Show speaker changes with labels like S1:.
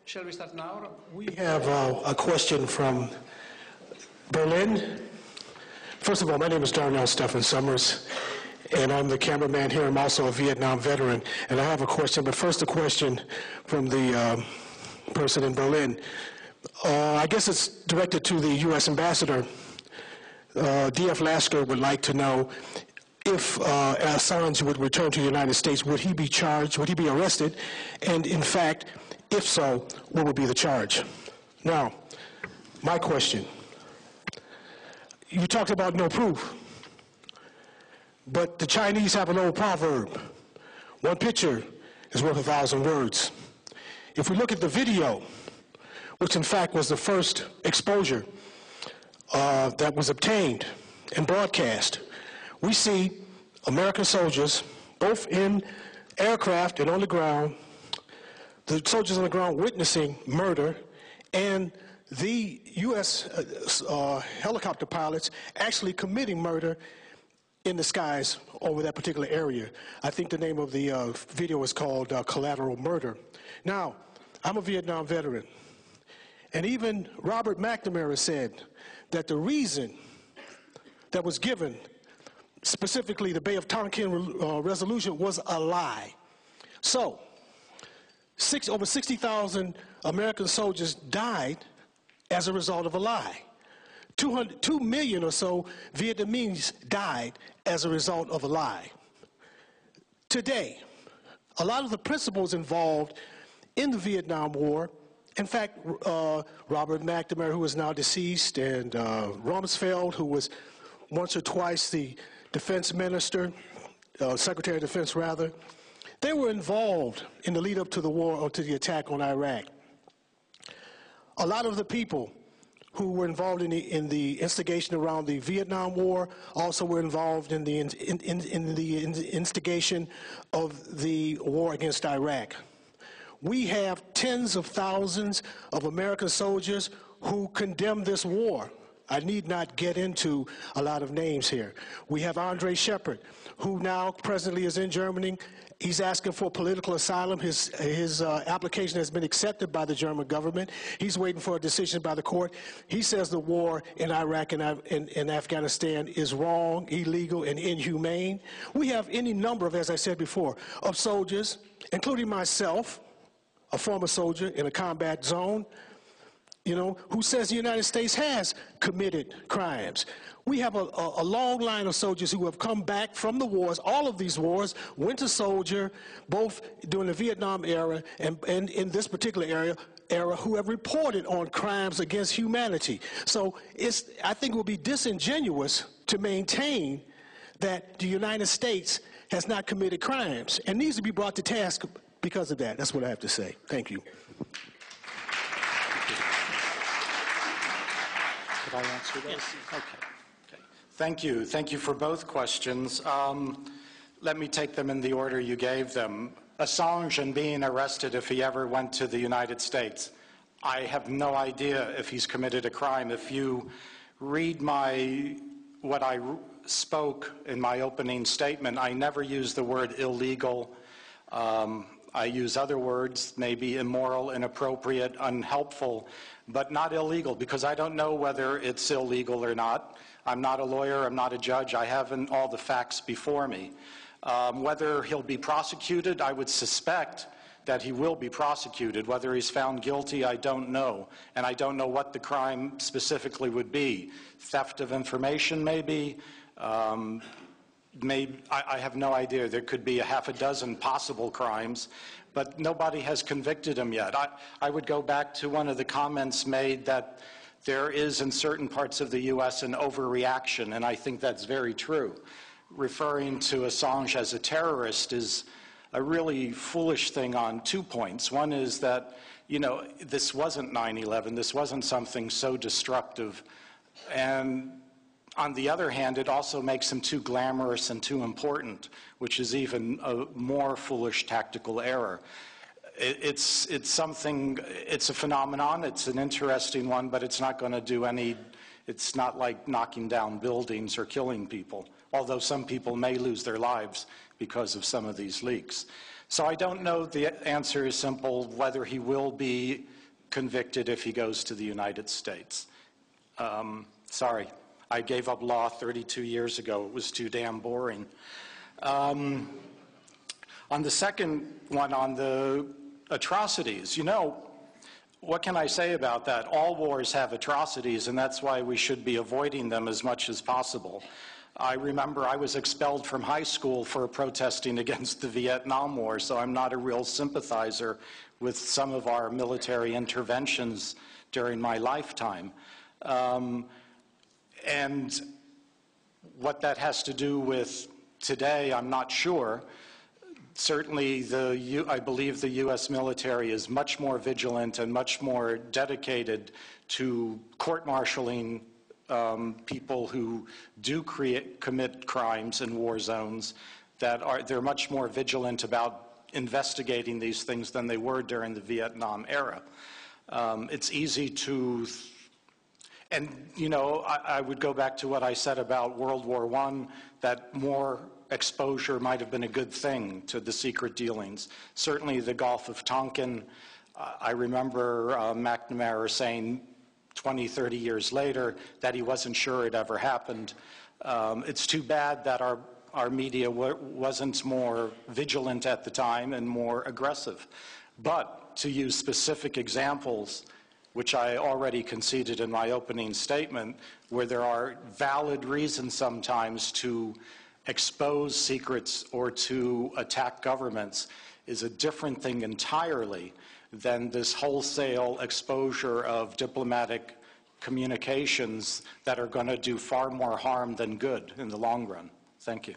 S1: Shall we start now?
S2: We have a question from Berlin. First of all, my name is Darnell Stephen Summers, and I'm the cameraman here. I'm also a Vietnam veteran, and I have a question. But first, a question from the person in Berlin. I guess it's directed to the U.S. ambassador. D.F. Lasker would like to know if Assange would return to the United States, would he be charged, would he be arrested, and in fact, if so, what would be the charge? Now, my question. You talked about no proof, but the Chinese have an old proverb. One picture is worth 1,000 words. If we look at the video, which in fact was the first exposure that was obtained and broadcast, we see American soldiers, both in aircraft and on the ground, the soldiers on the ground witnessing murder, and the U.S. Helicopter pilots actually committing murder in the skies over that particular area. I think the name of the video is called Collateral Murder. Now, I'm a Vietnam veteran, and even Robert McNamara said that the reason that was given, specifically the Bay of Tonkin resolution, was a lie. So, over 60,000 American soldiers died as a result of a lie. 2 million or so Vietnamese died as a result of a lie. Today, a lot of the principles involved in the Vietnam War, in fact, Robert McNamara, who is now deceased, and Rumsfeld, who was once or twice the defense minister, Secretary of Defense rather, they were involved in the lead up to the war, or to the attack on Iraq. A lot of the people who were involved in the instigation around the Vietnam War also were involved in the instigation of the war against Iraq. We have tens of thousands of American soldiers who condemn this war. I need not get into a lot of names here. We have Andre Shepard, who now presently is in Germany. He's asking for political asylum. His application has been accepted by the German government. He's waiting for a decision by the court. He says the war in Iraq and Afghanistan is wrong, illegal, and inhumane. We have any number of, as I said before, of soldiers, including myself, a former soldier in a combat zone, who says the United States has committed crimes. We have a long line of soldiers who have come back from the wars, all of these wars, winter soldier, both during the Vietnam era and in this particular era, who have reported on crimes against humanity. So I think it would be disingenuous to maintain that the United States has not committed crimes and needs to be brought to task because of that. That's what I have to say. Thank you.
S3: Did I answer those?
S1: Yes.
S3: Okay. Thank you. Thank you for both questions. Let me take them in the order you gave them. Assange and being arrested if he ever went to the United States. I have no idea if he's committed a crime. If you read what I spoke in my opening statement, I never use the word illegal. I use other words, maybe immoral, inappropriate, unhelpful, but not illegal, because I don't know whether it's illegal or not. I'm not a lawyer, I'm not a judge, I haven't all the facts before me. Whether he'll be prosecuted, I would suspect that he will be prosecuted. Whether he's found guilty, I don't know. And I don't know what the crime specifically would be. Theft of information, maybe. I have no idea. There could be a half a dozen possible crimes, but nobody has convicted him yet. I would go back to one of the comments made that there is in certain parts of the U.S. an overreaction, and I think that's very true. Referring to Assange as a terrorist is a really foolish thing on 2 points. One is that, this wasn't 9/11. This wasn't something so destructive. And on the other hand, it also makes him too glamorous and too important, which is even a more foolish tactical error. It's a phenomenon, it's an interesting one, but it's not going to do it's not like knocking down buildings or killing people, although some people may lose their lives because of some of these leaks. So I don't know. The answer is simple, whether he will be convicted if he goes to the United States. Sorry, I gave up law 32 years ago. It was too damn boring. On the second one, on the atrocities, you know, what can I say about that? All wars have atrocities, and that's why we should be avoiding them as much as possible. I remember I was expelled from high school for protesting against the Vietnam War, so I'm not a real sympathizer with some of our military interventions during my lifetime. And what that has to do with today, I'm not sure. Certainly, I believe the U.S. military is much more vigilant and much more dedicated to court-martialing people who do commit crimes in war zones. They're much more vigilant about investigating these things than they were during the Vietnam era. It's easy to, and you know, I would go back to what I said about World War I, that more exposure might have been a good thing to the secret dealings. Certainly the Gulf of Tonkin, I remember McNamara saying 20, 30 years later that he wasn't sure it ever happened. It's too bad that our media wasn't more vigilant at the time and more aggressive. But to use specific examples, which I already conceded in my opening statement, where there are valid reasons sometimes to expose secrets or to attack governments, is a different thing entirely than this wholesale exposure of diplomatic communications that are going to do far more harm than good in the long run. Thank you.